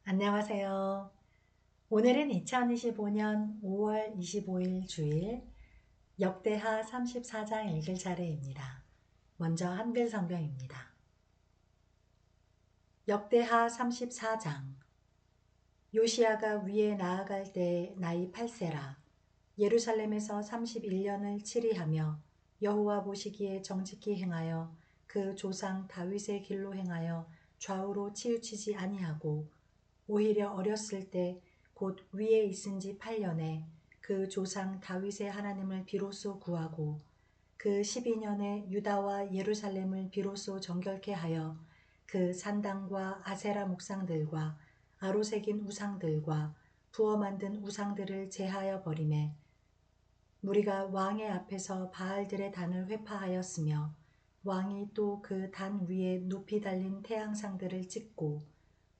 안녕하세요. 오늘은 2025년 5월 25일 주일 역대하 34장 읽을 차례입니다. 먼저 한글 성경입니다. 역대하 34장. 요시야가 위에 나아갈 때에 나이 8세라. 예루살렘에서 31년을 치리하며 여호와 보시기에 정직히 행하여 그 조상 다윗의 길로 행하여 좌우로 치우치지 아니하고 오히려 어렸을 때 곧 위에 있은 지 8년에 그 조상 다윗의 하나님을 비로소 구하고 그 12년에 유다와 예루살렘을 비로소 정결케 하여 그 산당과 아세라 목상들과 아로새긴 우상들과 부어 만든 우상들을 제하여 버리매 무리가 왕의 앞에서 바알들의 단을 회파하였으며 왕이 또 그 단 위에 높이 달린 태양상들을 찍고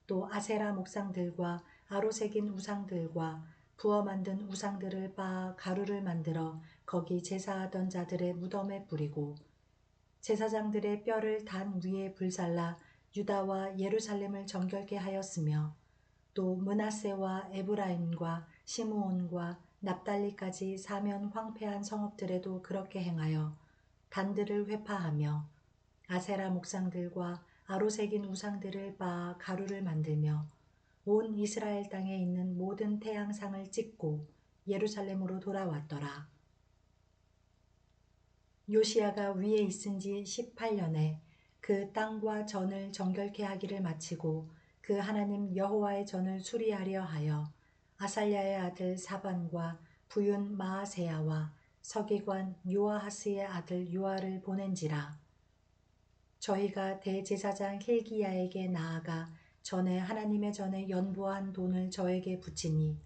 또 아세라 목상들과 아로새긴 우상들과 부어 만든 우상들을 빻아 가루를 만들어 거기 제사하던 자들의 무덤에 뿌리고 제사장들의 뼈를 단 위에 불살라 유다와 예루살렘을 정결케 하였으며 또 므낫세와 에브라임과 시므온과 납달리까지 사면 황폐한 성읍들에도 그렇게 행하여 단들을 회파하며 아세라 목상들과 아로새긴 우상들을 빻아 가루를 만들며 온 이스라엘 땅에 있는 모든 태양상을 찍고 예루살렘으로 돌아왔더라. 요시야가 위에 있은 지 18년에 그 땅과 전을 정결케 하기를 마치고 그 하나님 여호와의 전을 수리하려 하여 아살랴의 아들 사반과 부윤 마아세야와 서기관 요아하스의 아들 요아를 보낸지라. 저희가 대제사장 힐기야에게 나아가 전에 하나님의 전에 연보한 돈을 저에게 붙이니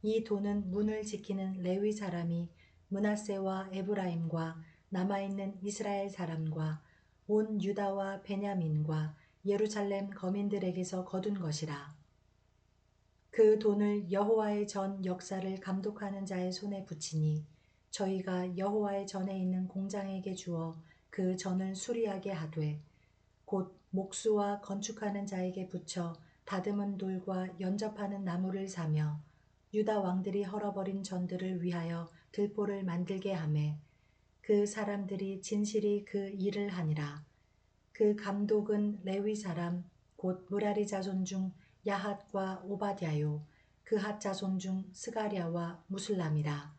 이 돈은 문을 지키는 레위 사람이 므낫세와 에브라임과 남아있는 이스라엘 사람과 온 유다와 베냐민과 예루살렘 거민들에게서 거둔 것이라. 그 돈을 여호와의 전 역사를 감독하는 자의 손에 붙이니 저희가 여호와의 전에 있는 공장에게 주어 그 전을 수리하게 하되 곧 목수와 건축하는 자에게 붙여 다듬은 돌과 연접하는 나무를 사며 유다 왕들이 헐어버린 전들을 위하여 들보를 만들게 하매 그 사람들이 진실이 그 일을 하니라. 그 감독은 레위 사람 곧 무라리 자손 중 야핫과 오바댜요 그핫 자손 중 스가랴와 무술람이라.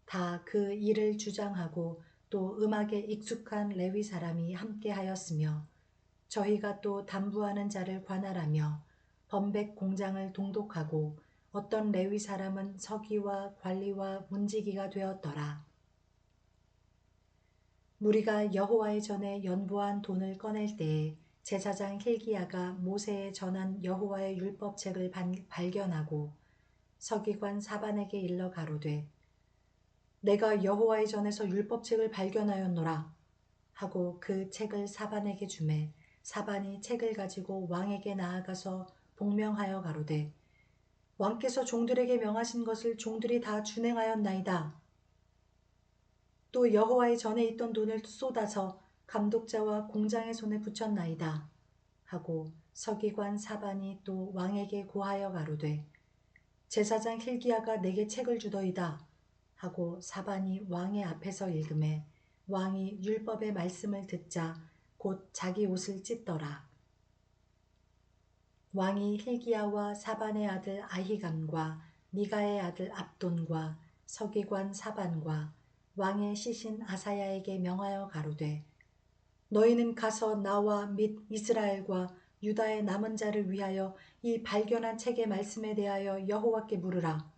다 그 일을 주장하고 또 음악에 익숙한 레위 사람이 함께 하였으며 저희가 또 담부하는 자를 관할하며 범백 공장을 동독하고 어떤 레위 사람은 서기와 관리와 문지기가 되었더라. 무리가 여호와의 전에 연보한 돈을 꺼낼 때에 제사장 힐기야가 모세에 전한 여호와의 율법책을 발견하고 서기관 사반에게 일러 가로되 내가 여호와의 전에서 율법책을 발견하였노라 하고 그 책을 사반에게 주매 사반이 책을 가지고 왕에게 나아가서 복명하여 가로되 왕께서 종들에게 명하신 것을 종들이 다 준행하였나이다. 또 여호와의 전에 있던 돈을 쏟아서 감독자와 공장의 손에 붙였나이다 하고 서기관 사반이 또 왕에게 고하여 가로되 제사장 힐기야가 내게 책을 주더이다 하고 사반이 왕의 앞에서 읽음에 왕이 율법의 말씀을 듣자 곧 자기 옷을 찢더라. 왕이 힐기야와 사반의 아들 아히감과 미가의 아들 압돈과 서기관 사반과 왕의 시신 아사야에게 명하여 가로되 너희는 가서 나와 및 이스라엘과 유다의 남은 자를 위하여 이 발견한 책의 말씀에 대하여 여호와께 물으라.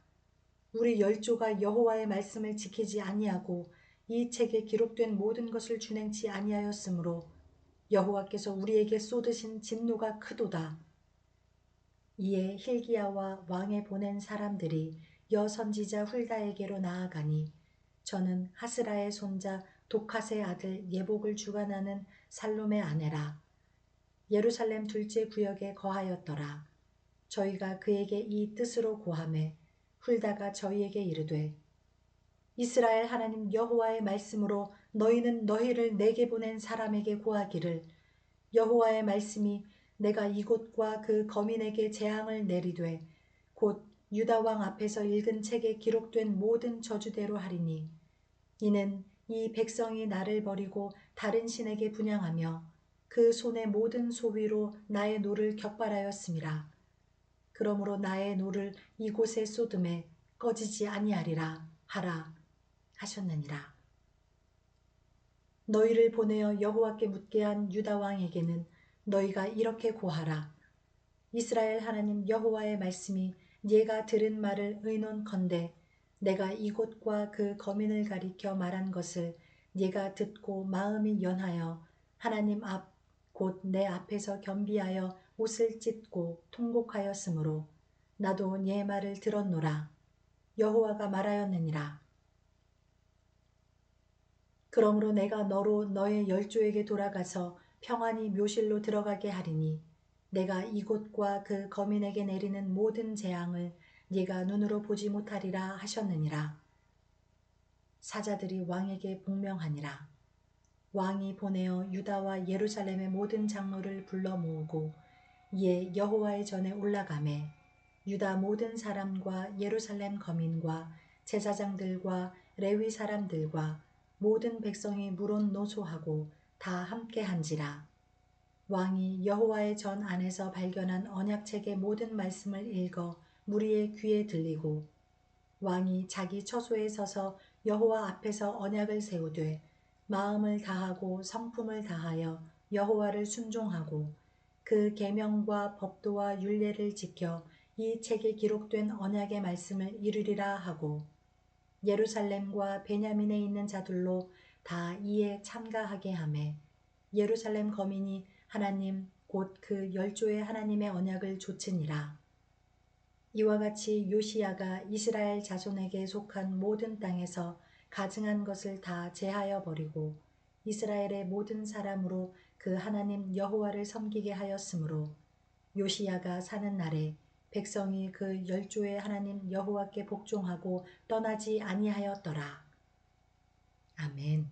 우리 열조가 여호와의 말씀을 지키지 아니하고 이 책에 기록된 모든 것을 준행치 아니하였으므로 여호와께서 우리에게 쏟으신 진노가 크도다. 이에 힐기야와 왕에 보낸 사람들이 여선지자 훌다에게로 나아가니 저는 하스라의 손자 독핫의 아들 예복을 주관하는 살룸의 아내라. 예루살렘 둘째 구역에 거하였더라. 저희가 그에게 이 뜻으로 고하매 훌다가 저희에게 이르되 이스라엘 하나님 여호와의 말씀으로 너희는 너희를 내게 보낸 사람에게 고하기를 여호와의 말씀이 내가 이곳과 그 거민에게 재앙을 내리되 곧 유다 왕 앞에서 읽은 책에 기록된 모든 저주대로 하리니 이는 이 백성이 나를 버리고 다른 신에게 분향하며 그 손의 모든 소위로 나의 노를 격발하였음이라. 그러므로 나의 노를 이곳에 쏟음에 꺼지지 아니하리라 하라 하셨느니라. 너희를 보내어 여호와께 묻게 한 유다 왕에게는 너희가 이렇게 고하라. 이스라엘 하나님 여호와의 말씀이 네가 들은 말을 의논컨대 내가 이곳과 그 거민을 가리켜 말한 것을 네가 듣고 마음이 연하여 하나님 앞 곧 내 앞에서 겸비하여 옷을 찢고 통곡하였으므로 나도 네 말을 들었노라. 여호와가 말하였느니라. 그러므로 내가 너로 너의 열조에게 돌아가서 평안히 묘실로 들어가게 하리니 내가 이곳과 그 거민에게 내리는 모든 재앙을 네가 눈으로 보지 못하리라 하셨느니라. 사자들이 왕에게 복명하니라. 왕이 보내어 유다와 예루살렘의 모든 장로를 불러 모으고 이에 여호와의 전에 올라가매 유다 모든 사람과 예루살렘 거민과 제사장들과 레위 사람들과 모든 백성이 물론 노소하고 다 함께한지라. 왕이 여호와의 전 안에서 발견한 언약책의 모든 말씀을 읽어 무리의 귀에 들리고 왕이 자기 처소에 서서 여호와 앞에서 언약을 세우되 마음을 다하고 성품을 다하여 여호와를 순종하고 그 계명과 법도와 율례를 지켜 이 책에 기록된 언약의 말씀을 이루리라 하고 예루살렘과 베냐민에 있는 자들로 다 이에 참가하게 하매 예루살렘 거민이 하나님 곧 그 열조의 하나님의 언약을 조치니라. 이와 같이 요시야가 이스라엘 자손에게 속한 모든 땅에서 가증한 것을 다 제하여 버리고 이스라엘의 모든 사람으로 그 하나님 여호와를 섬기게 하였으므로 요시야가 사는 날에 백성이 그 열조의 하나님 여호와께 복종하고 떠나지 아니하였더라. 아멘.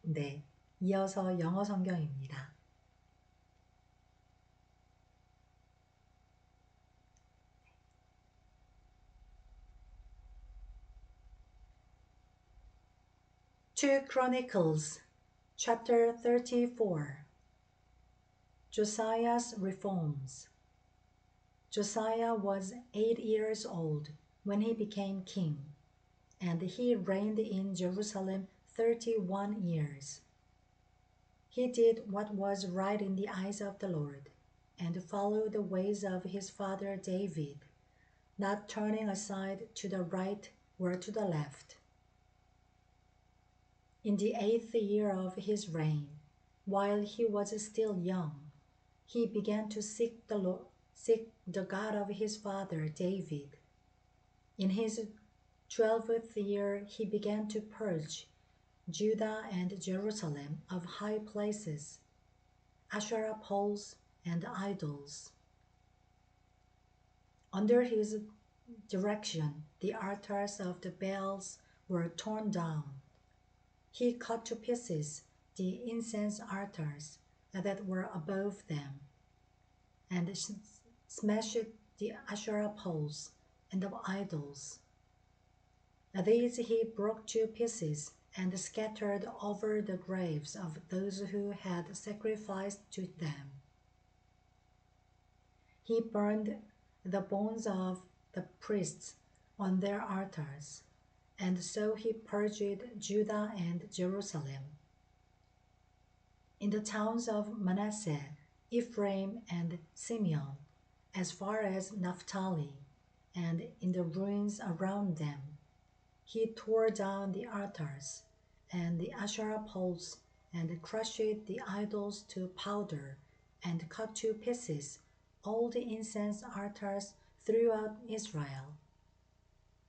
네, 이어서 영어 성경입니다. Two Chronicles, chapter 34. Josiah's reforms. Josiah was 8 years old when he became king, and he reigned in Jerusalem 31 years. He did what was right in the eyes of the Lord, and followed the ways of his father David, not turning aside to the right or to the left. In the 8th year of his reign, while he was still young, he began to seek the God of his father David. In his 12th year, he began to purge Judah and Jerusalem of high places, Asherah poles, and idols. Under his direction, the altars of the Baals were torn down. He cut to pieces the incense altars that were above them, and smashed the Asherah poles and the idols. These he broke to pieces and scattered over the graves of those who had sacrificed to them. He burned the bones of the priests on their altars, and so he purged Judah and Jerusalem. In the towns of Manasseh, Ephraim, and Simeon, as far as Naphtali, and in the ruins around them, he tore down the altars and the Asherah poles, and crushed the idols to powder, and cut to pieces all the incense altars throughout Israel.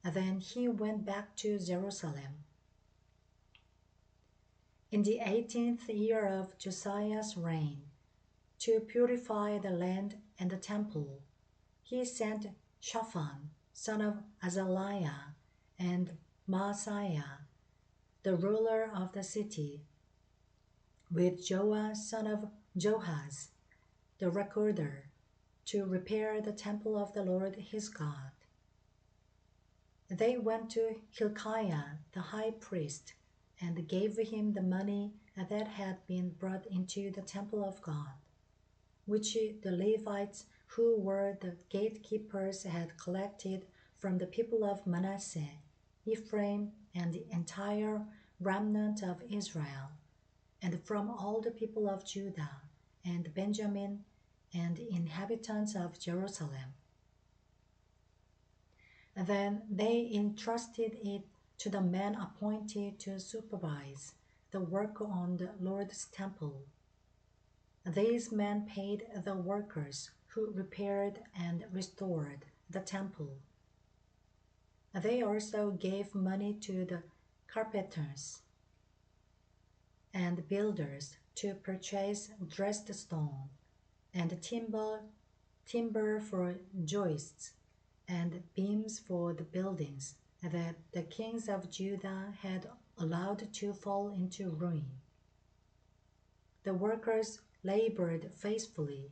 Then he went back to Jerusalem. In the 18th year of Josiah's reign, to purify the land and the temple, he sent Shaphan, son of Azaliah, and Maaseiah, the ruler of the city, with Joah, son of Joahaz, the recorder, to repair the temple of the Lord his God. They went to Hilkiah the high priest and gave him the money that had been brought into the temple of God, which the Levites who were the gatekeepers had collected from the people of Manasseh, Ephraim, and the entire remnant of Israel, and from all the people of Judah and Benjamin and inhabitants of Jerusalem. Then they entrusted it to the men appointed to supervise the work on the Lord's temple. These men paid the workers who repaired and restored the temple. They also gave money to the carpenters and builders to purchase dressed stone and timber for joists and beams for the buildings that the kings of Judah had allowed to fall into ruin. The workers labored faithfully.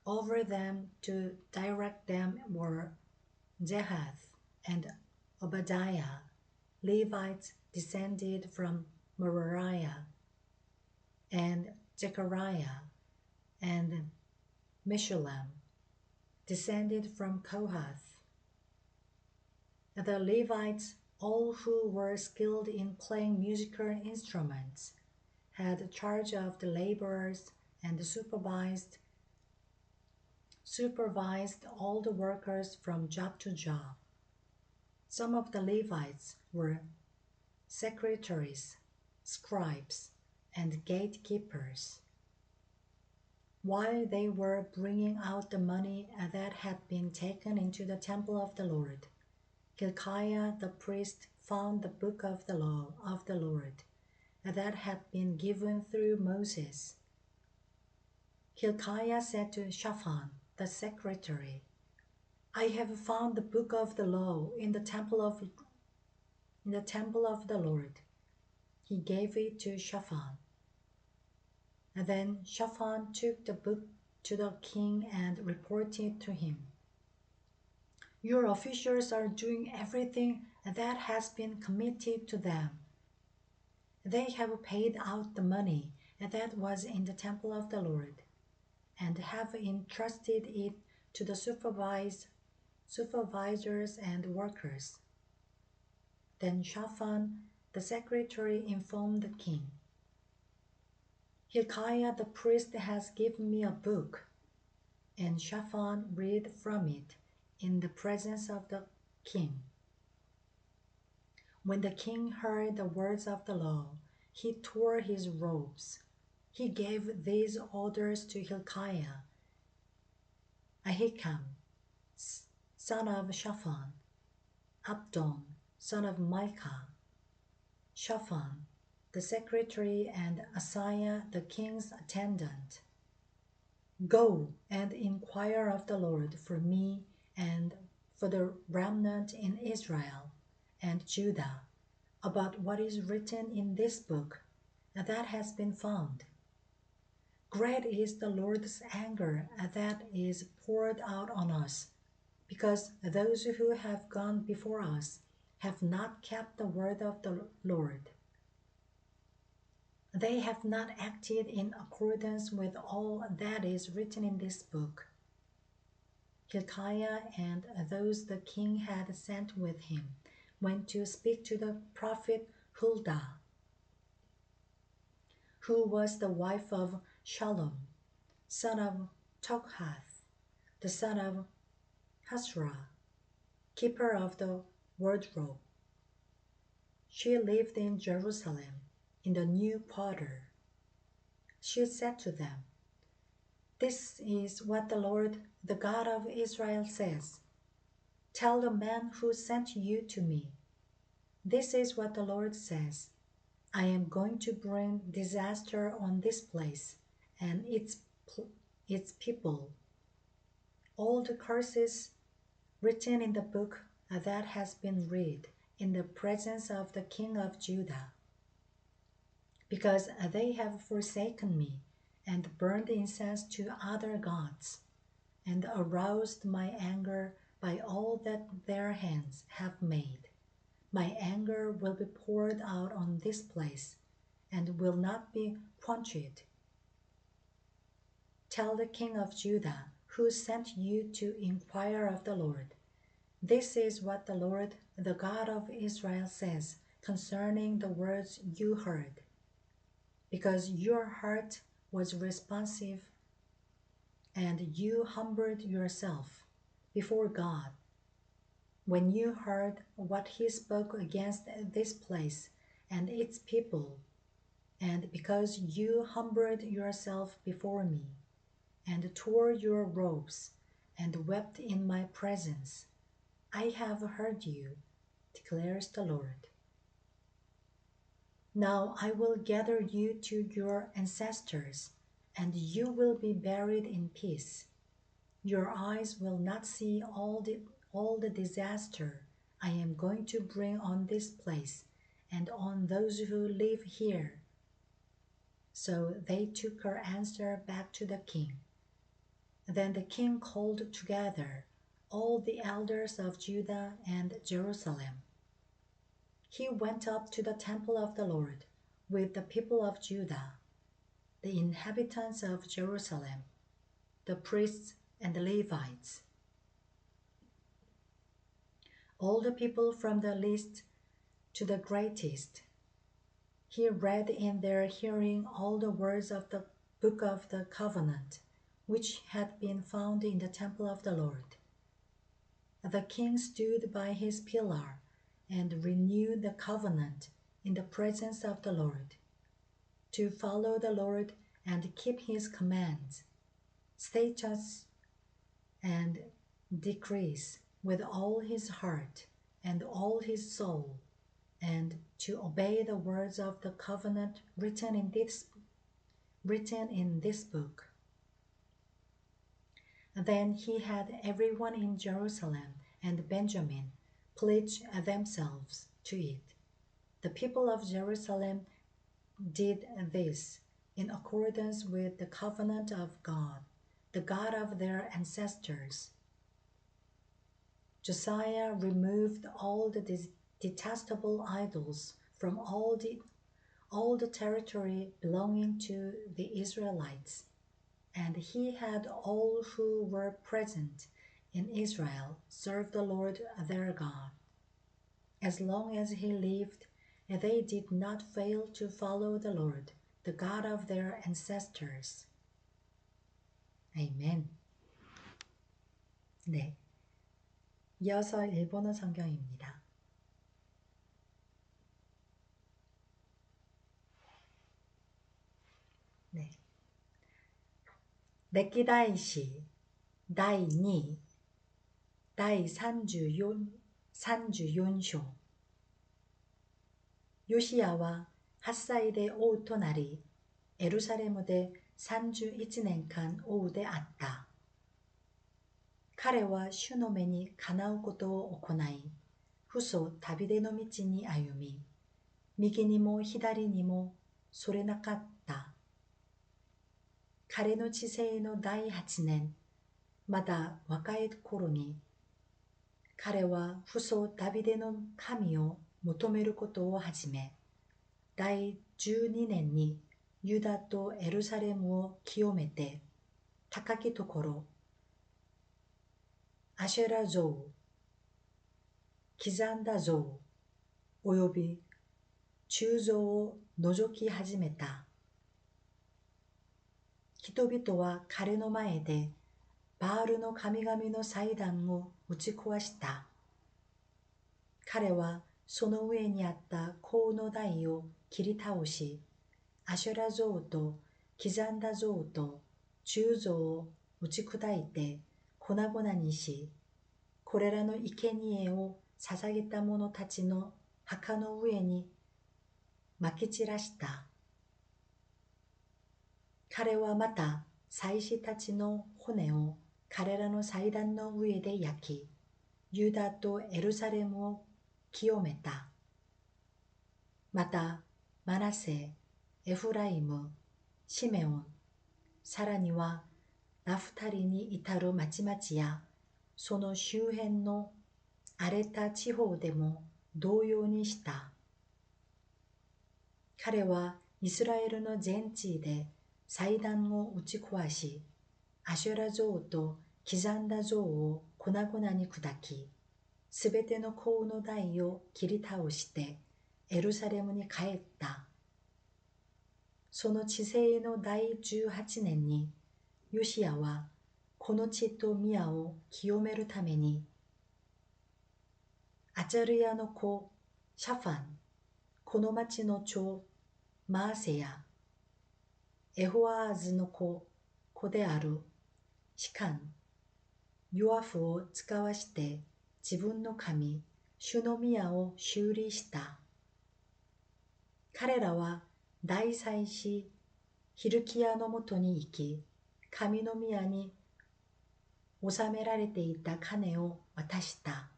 Over them to direct them were Jahath and Obadiah, Levites descended from Merariah, and Zechariah and Meshullam, descended from Kohath. The Levites, all who were skilled in playing musical instruments, had charge of the laborers and supervised all the workers from job to job. Some of the Levites were secretaries, scribes, and gatekeepers. While they were bringing out the money that had been taken into the temple of the Lord, Hilkiah the priest found the book of the law of the Lord that had been given through Moses. Hilkiah said to Shaphan the secretary, "I have found the book of the law in the temple of the Lord." He gave it to Shaphan. And then Shaphan took the book to the king and reported to him, "Your officials are doing everything that has been committed to them. They have paid out the money that was in the temple of the Lord, and have entrusted it to the supervisors and workers." Then Shaphan the secretary informed the king, "Hilkiah the priest has given me a book." And Shaphan read from it in the presence of the king. When the king heard the words of the law, he tore his robes. He gave these orders to Hilkiah: Ahikam, son of Shaphan, Abdon, son of Micah, Shaphan, the secretary, and Asaiah, the king's attendant. "Go and inquire of the Lord for me and for the remnant in Israel and Judah about what is written in this book that has been found. Great is the Lord's anger that is poured out on us, because those who have gone before us have not kept the word of the Lord. They have not acted in accordance with all that is written in this book." Hilkiah and those the king had sent with him went to speak to the prophet Huldah, who was the wife of Shallum, son of Tokhath, the son of Hasrah, keeper of the wardrobe. She lived in Jerusalem in the new quarter. She said to them, "This is what the Lord, the God of Israel, says. Tell the man who sent you to me, this is what the Lord says. I am going to bring disaster on this place and its people. All the curses written in the book that has been read in the presence of the king of Judah, because they have forsaken me and burned incense to other gods, and aroused my anger by all that their hands have made. My anger will be poured out on this place, and will not be quenched. Tell the king of Judah, who sent you to inquire of the Lord, this is what the Lord, the God of Israel, says concerning the words you heard. Because your heart was responsive and you humbled yourself before God, when you heard what he spoke against this place and its people, and because you humbled yourself before me, and tore your robes, and wept in my presence, I have heard you, declares the Lord. Now I will gather you to your ancestors, and you will be buried in peace. Your eyes will not see all the disaster I am going to bring on this place and on those who live here. So they took her answer back to the king. Then the king called together all the elders of Judah and Jerusalem. He went up to the temple of the Lord with the people of Judah, the inhabitants of Jerusalem, the priests and the Levites, all the people from the least to the greatest. He read in their hearing all the words of the book of the covenant, which had been found in the temple of the Lord. The king stood by his pillar and renewed the covenant in the presence of the Lord, to follow the Lord and keep his commands, statutes, and decrees with all his heart and all his soul, and to obey the words of the covenant written in this book. Then he had everyone in Jerusalem and Benjamin pledge themselves to it. The people of Jerusalem did this in accordance with the covenant of God, the God of their ancestors. Josiah removed all the detestable idols from all the territory belonging to the Israelites, and he had all who were present in Israel serve the Lord their God. As long as he lived, they did not fail to follow the Lord, the God of their ancestors. 아멘. 네. 이어서 일본어 성경입니다. 네. 歴代史第2第34章。ヨシアは8歳で王となり、エルサレムで31年間王であった。彼は主の目にかなうことを行い、父祖ダビデの道に歩み、右にも左にもそれなかった。彼の治世の第8年、まだ若い頃に、彼は父祖ダビデの神を求めることを始め、第12年にユダとエルサレムを清めて、高きところ、アシェラ像、刻んだ像、および鋳造を除き始めた。人々は彼の前でバールの神々の祭壇を打ち壊した。彼はその上にあった香の台を切り倒し、アシュラ像と刻んだ像と鋳造を打ち砕いて粉々にし、これらの生贄を捧げた者たちの墓の上に撒き散らした。彼はまた祭司たちの骨を彼らの祭壇の上で焼き、ユダとエルサレムを清めた。またマナセ、エフライム、シメオン、さらにはナフタリに至る町々やその周辺の荒れた地方でも同様にした。彼はイスラエルの全地で祭壇を打ち壊し、アシュラ像と刻んだ像を粉々に砕き、すべての香の台を切り倒してエルサレムに帰った。その治世の第18年に、ヨシアはこの地と宮を清めるために、アチャルヤの子シャファン、この町の長マーセヤ、エホアーズの子であるシカン、ヨアフを使わして自分の神、主の宮を修理した。彼らは大祭司ヒルキヤのもとに行き、神の宮に収められていた金を渡した。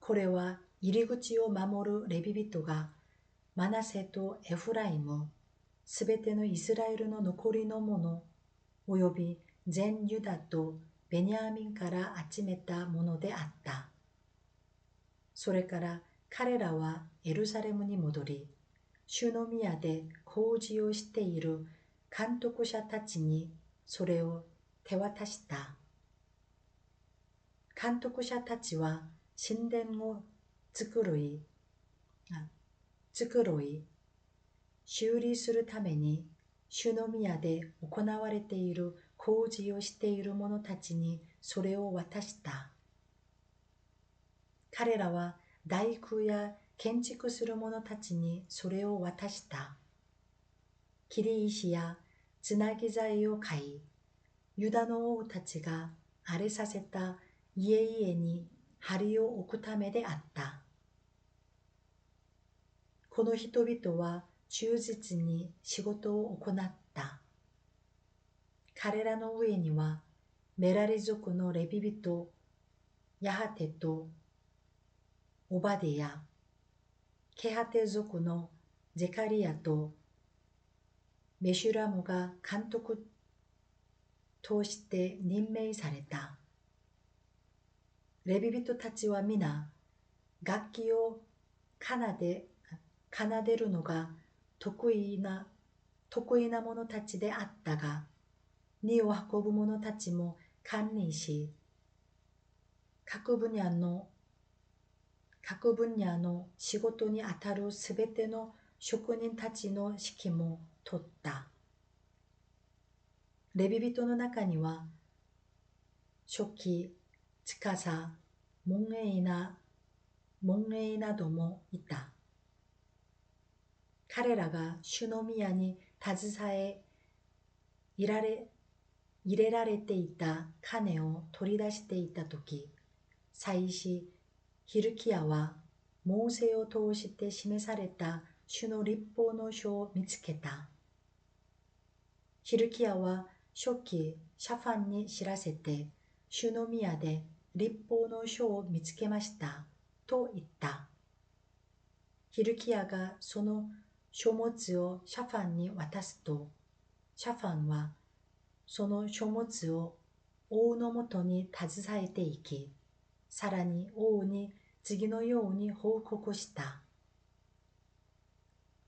これは入り口を守るレビ人がマナセとエフライム、すべてのイスラエルの残りのもの、および全ユダとベニヤミンから集めたものであった。それから彼らはエルサレムに戻り、主の宮で工事をしている監督者たちにそれを手渡した。監督者たちは神殿を作り、修理するために主の宮で行われている工事をしている者たちにそれを渡した。彼らは大工や建築する者たちにそれを渡した。切り石やつなぎ材を買い、ユダの王たちが荒れさせた家々に梁を置くためであった。この人々は忠実に仕事を行った。彼らの上にはメラリ族のレビ人ヤハテとオバデヤ、ケハテ族のゼカリアとメシュラムが監督として任命された。レビ人たちは皆楽器を奏でるのが得意な者たちであったが、荷を運ぶ者たちも堪忍し、各分野の仕事にあたるすべての職人たちの指揮も取った。レビ人の中には、書記、司、門営などもいた。彼らが主の宮に携え入れられていた金を取り出していたとき、祭司ヒルキヤはモーセを通して示された主の律法の書を見つけた。ヒルキヤは書記シャファンに知らせて、主の宮で律法の書を見つけましたと言った。ヒルキヤがその書物をシャファンに渡すと、シャファンはその書物を王のもとに携えていき、さらに王に次のように報告した。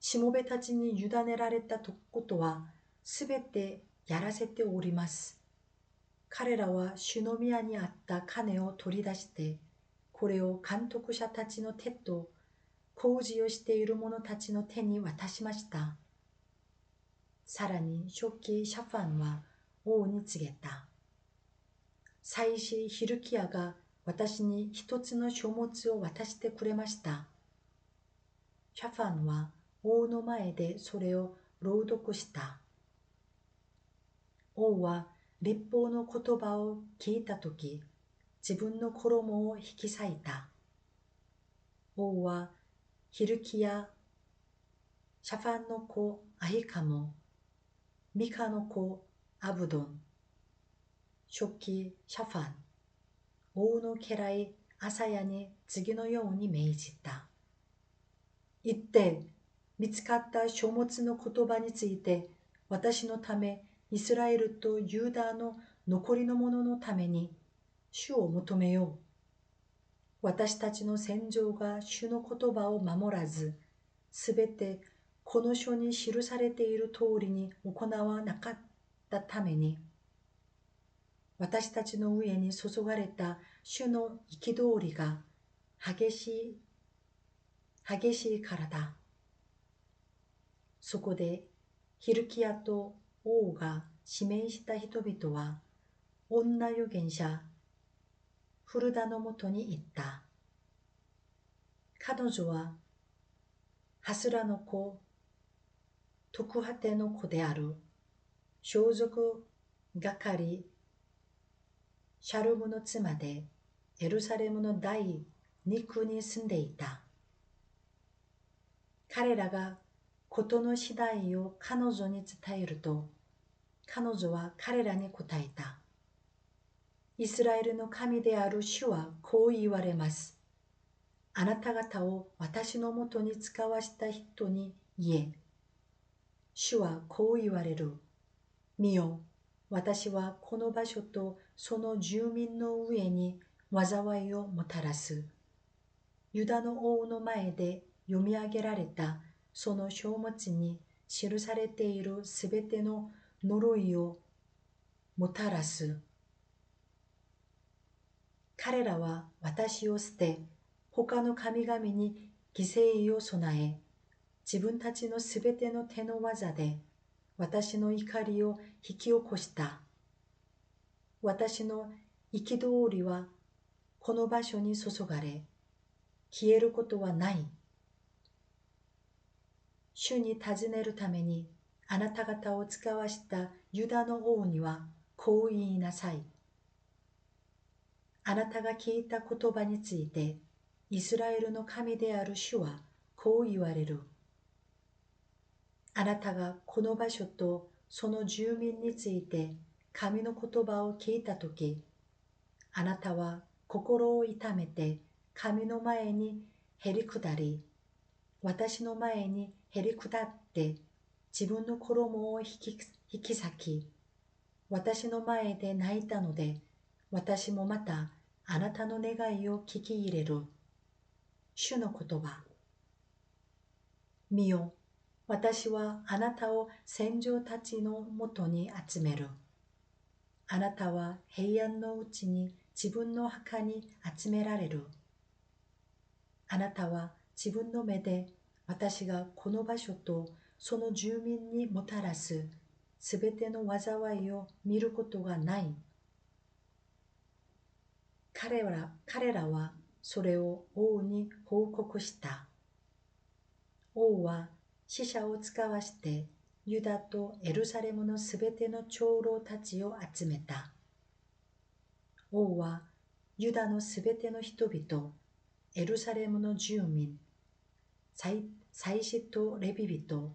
しもべたちに委ねられたことはすべてやらせております。彼らは主の宮にあった金を取り出して、これを監督者たちの手と工事をしている者たちの手に渡しました。さらに書記シャファンは王に告げた。祭司ヒルキヤが私に一つの書物を渡してくれました。シャファンは王の前でそれを朗読した。王は律法の言葉を聞いたとき、自分の衣を引き裂いた。王はヒルキヤ、シャファンの子アヒカム、ミカの子アブドン、書記シャファン、王の家来アサヤに次のように命じた。言って見つかった書物の言葉について私のため、イスラエルとユーダの残りの者のために主を求めよう。私たちの戦場が主の言葉を守らず、すべてこの書に記されている通りに行わなかったために、私たちの上に注がれた主の憤りが激しいからだ。そこでヒルキヤと王が指名した人々は、女預言者フルダのもとに行った。彼女はハスラの子、トクハテの子である装束係シャルムの妻で、エルサレムの第2区に住んでいた。彼らが事の次第を彼女に伝えると、彼女は彼らに答えた。イスラエルの神である主はこう言われます。あなた方を私のもとに使わした人に言え。主はこう言われる。見よ、私はこの場所とその住民の上に災いをもたらす。ユダの王の前で読み上げられたその書物に記されているすべての呪いをもたらす。彼らは私を捨て、他の神々に犠牲を備え、自分たちのすべての手の技で私の怒りを引き起こした。私の憤りはこの場所に注がれ、消えることはない。主に尋ねるためにあなた方を使わしたユダの王にはこう言いなさい。あなたが聞いた言葉について、イスラエルの神である主はこう言われる。あなたがこの場所とその住民について神の言葉を聞いたとき、あなたは心を痛めて神の前にへり下り、私の前にへり下って自分の衣を引き裂き、私の前で泣いたので、私もまたあなたの願いを聞き入れる。主の言葉。見よ、私はあなたを戦場たちのもとに集める。あなたは平安のうちに自分の墓に集められる。あなたは自分の目で私がこの場所とその住民にもたらすすべての災いを見ることがない。彼らはそれを王に報告した。王は使者を使わしてユダとエルサレムのすべての長老たちを集めた。王はユダのすべての人々、エルサレムの住民、祭司とレビ人、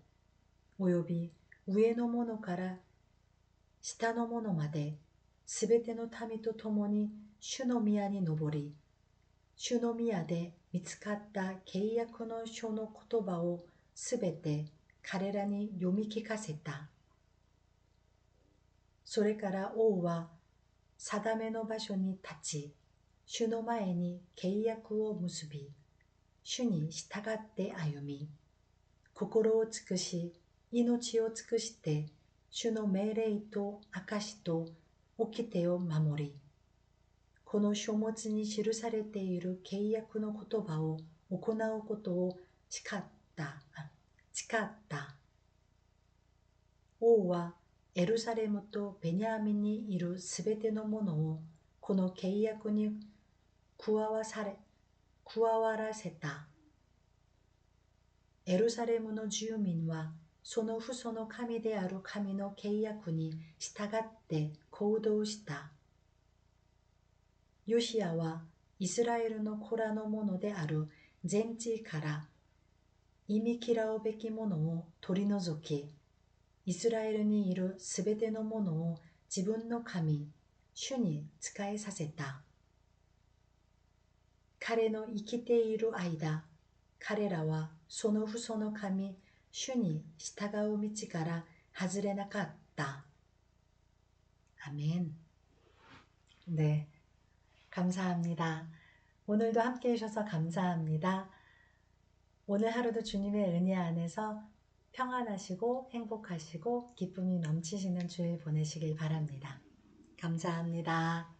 および上の者から下の者まで、すべての民と共に主の宮に登り、主の宮で見つかった契約の書の言葉をすべて彼らに読み聞かせた。それから王は定めの場所に立ち、主の前に契約を結び、主に従って歩み、心を尽くし、命を尽くして、主の命令と証と掟を守り、この書物に記されている契約の言葉を行うことを誓った。王はエルサレムとベニヤミンにいるすべてのものをこの契約に加わらせた。エルサレムの住民はその父祖の神である神の契約に従って行動した。ヨシアはイスラエルの子らのものである全地から忌み嫌うべきものを取り除き、イスラエルにいるすべてのものを自分の神、主に仕えさせた。彼の生きている間、彼らはその父祖の神、主に従う道から 하즈레나 같다. 아멘. 네, 감사합니다. 오늘도 함께 해주셔서 감사합니다. 오늘 하루도 주님의 은혜 안에서 평안하시고 행복하시고 기쁨이 넘치시는 주일 보내시길 바랍니다. 감사합니다.